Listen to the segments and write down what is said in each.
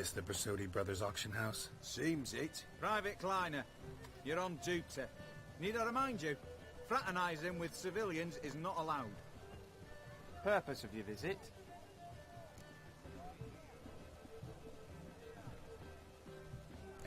this the Bersodi Brothers auction house? Seems it. Private Kleiner, you're on duty. Need I remind you, fraternising with civilians is not allowed. Purpose of your visit?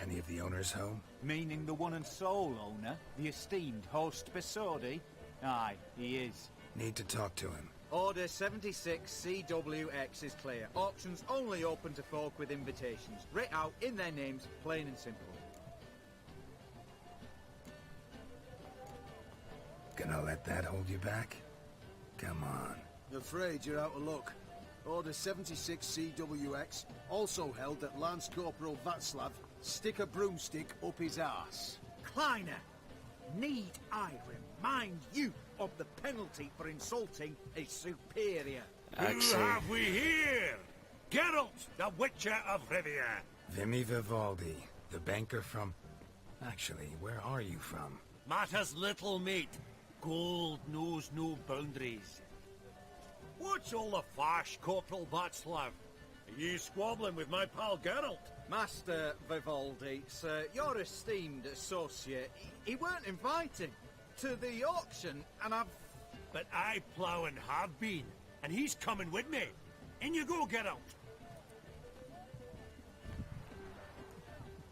Any of the owners home? Meaning the one and sole owner, the esteemed host Bersodi? Aye, he is. Need to talk to him. Order 76 CWX is clear. Auctions only open to folk with invitations. Writ out in their names, plain and simple. Gonna let that hold you back? Come on. Afraid you're out of luck. Order 76 CWX also held that Lance Corporal Václav stick a broomstick up his arse. Kleiner, need I remind you of the penalty for insulting a superior? Who have we here? Geralt, the Witcher of Rivia. Vimy Vivaldi, the banker from... Actually, where are you from? Matters little, mate. Gold knows no boundaries. What's all the fash, Corporal Václav? Are you squabbling with my pal Geralt? Master Vivaldi, sir, your esteemed associate, he weren't invited to the auction, and I've... But I plough and have been, and he's coming with me. In you go, Geralt.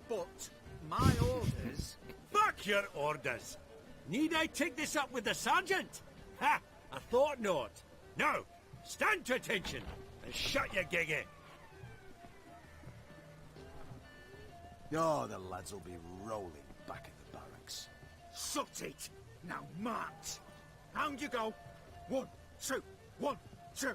But my orders... Fuck your orders! Need I take this up with the sergeant? Ha! I thought not. Now, stand to attention and shut your giggy. Oh, the lads will be rolling back at the barracks. Sut it! Now march! Round you go! 1, 2, 1, 2!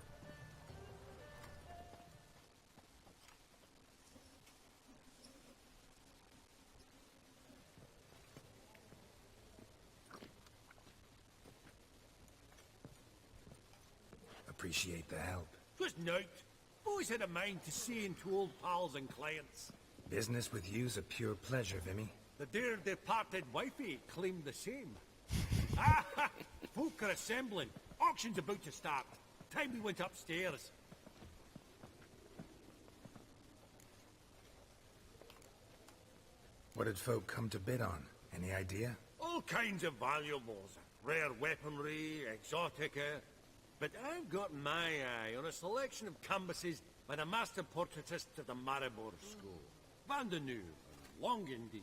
Appreciate the help. Twas nought. Always had a mind to see into old pals and clients. Business with you's a pure pleasure, Vimy. The dear departed wifey claimed the same. Ah! Folk are assembling. Auction's about to start. Time we went upstairs. What did folk come to bid on? Any idea? All kinds of valuables. Rare weaponry, exotica. But I've got my eye on a selection of canvases by the master portraitist of the Maribor School. Van de Neuve, Longendijk.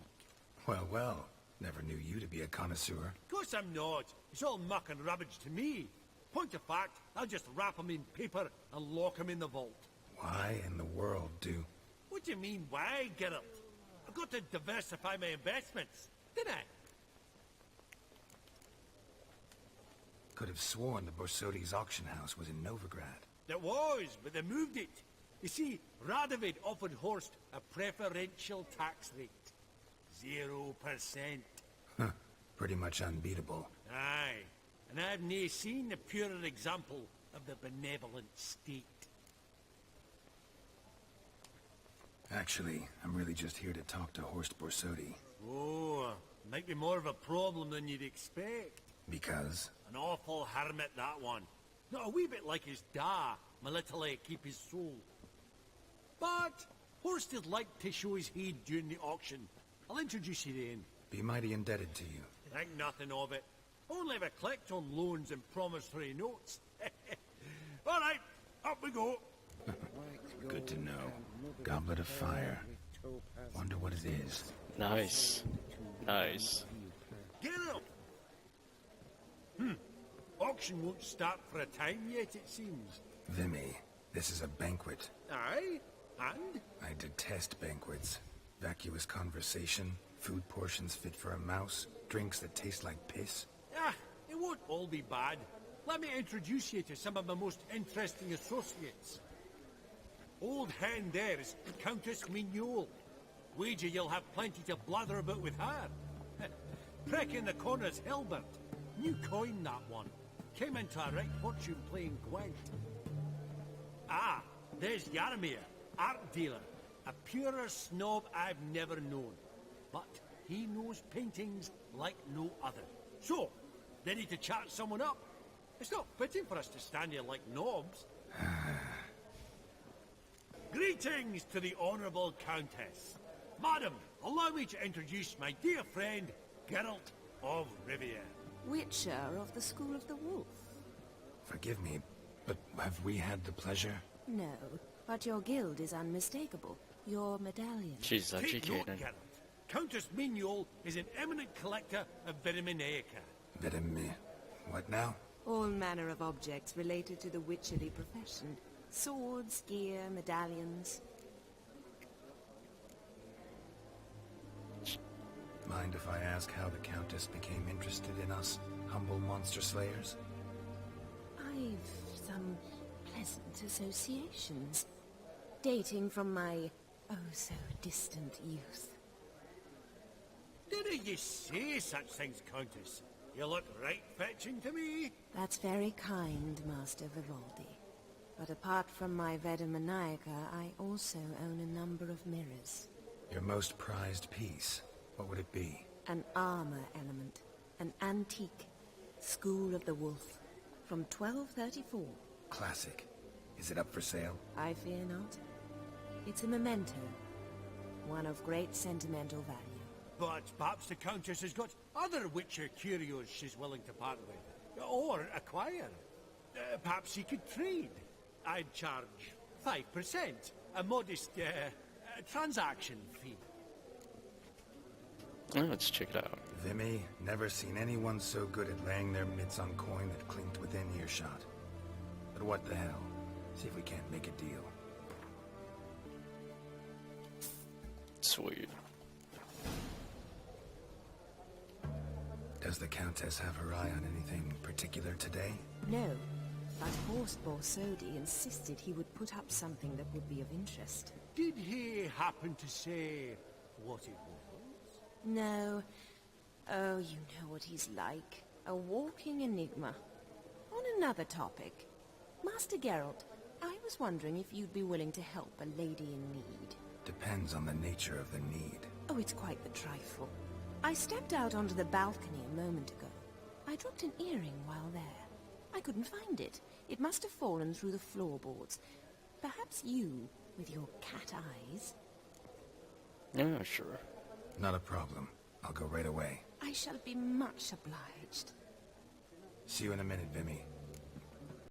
Well, well. Never knew you to be a connoisseur. Of course I'm not. It's all muck and rubbish to me. Point of fact, I'll just wrap 'em in paper and lock 'em in the vault. Why in the world do... What do you mean, why, Geralt? I've got to diversify my investments, didn't I? Could have sworn the Borsodi's auction house was in Novigrad. There was, but they moved it. You see, Radovid offered Horst a preferential tax rate. 0%. Huh. Pretty much unbeatable. Aye. And I've nae seen a purer example of the benevolent state. Actually, I'm really just here to talk to Horst Borsodi. Oh, might be more of a problem than you'd expect. Because? An awful hermit, that one. Not a wee bit like his da, my little keep his soul. But Horst would like to show his head during the auction. I'll introduce you in. Be mighty indebted to you. Think nothing of it. Only if I collect on loans and promissory notes. All right, up we go. Good to know. Goblet of fire. Wonder what it is. Nice. Nice. Get up! Auction won't start for a time yet, it seems. Vimy, this is a banquet. Aye? And? I detest banquets. Vacuous conversation, food portions fit for a mouse, drinks that taste like piss. Ah, it won't all be bad. Let me introduce you to some of my most interesting associates. Old hen there is Countess Mignol. Wager you'll have plenty to blather about with her. Prick in the corner's Hilbert. New coin, that one. Came into a right fortune playing Gwent. Ah, there's Yaromir, art dealer. A purer snob I've never known. But he knows paintings like no other. So, ready to chat someone up? It's not fitting for us to stand here like knobs. Greetings to the Honourable Countess. Madam, allow me to introduce my dear friend, Geralt of Rivia. Witcher of the School of the Wolf. Forgive me, but have we had the pleasure? No, but your guild is unmistakable. Your medallion. She's Take note, educated. Geralt. Countess Mignol is an eminent collector of Vitaminaica. Vitamin... What now? All manner of objects related to the witcherly profession. Swords, gear, medallions. Mind if I ask how the Countess became interested in us, humble monster slayers? I've some pleasant associations, dating from my oh-so-distant youth. Didn't you say such things, Countess? You look right fetching to me. That's very kind, Master Vivaldi. But apart from my Veda Maniaca, I also own a number of mirrors. Your most prized piece, what would it be? An armor element. An antique. School of the Wolf. From 1234. Classic. Is it up for sale? I fear not. It's a memento. One of great sentimental value. But perhaps the Countess has got other Witcher curios she's willing to part with. Or acquire. Perhaps she could trade. I'd charge 5%. A modest, transaction fee. Oh, let's check it out. Vimy, never seen anyone so good at laying their mitts on coin that clinked within earshot. But what the hell? See if we can't make a deal. Sweet. Does the Countess have her eye on anything particular today? No, but Horst Borsodi insisted he would put up something that would be of interest. Did he happen to say what it was? No. Oh, you know what he's like. A walking enigma. On another topic. Master Geralt, I was wondering if you'd be willing to help a lady in need. Depends on the nature of the need. Oh, it's quite the trifle. I stepped out onto the balcony a moment ago. I dropped an earring while there. I couldn't find it. It must have fallen through the floorboards. Perhaps you, with your cat eyes... Yeah, sure. Not a problem. I'll go right away. I shall be much obliged. See you in a minute, Vimy.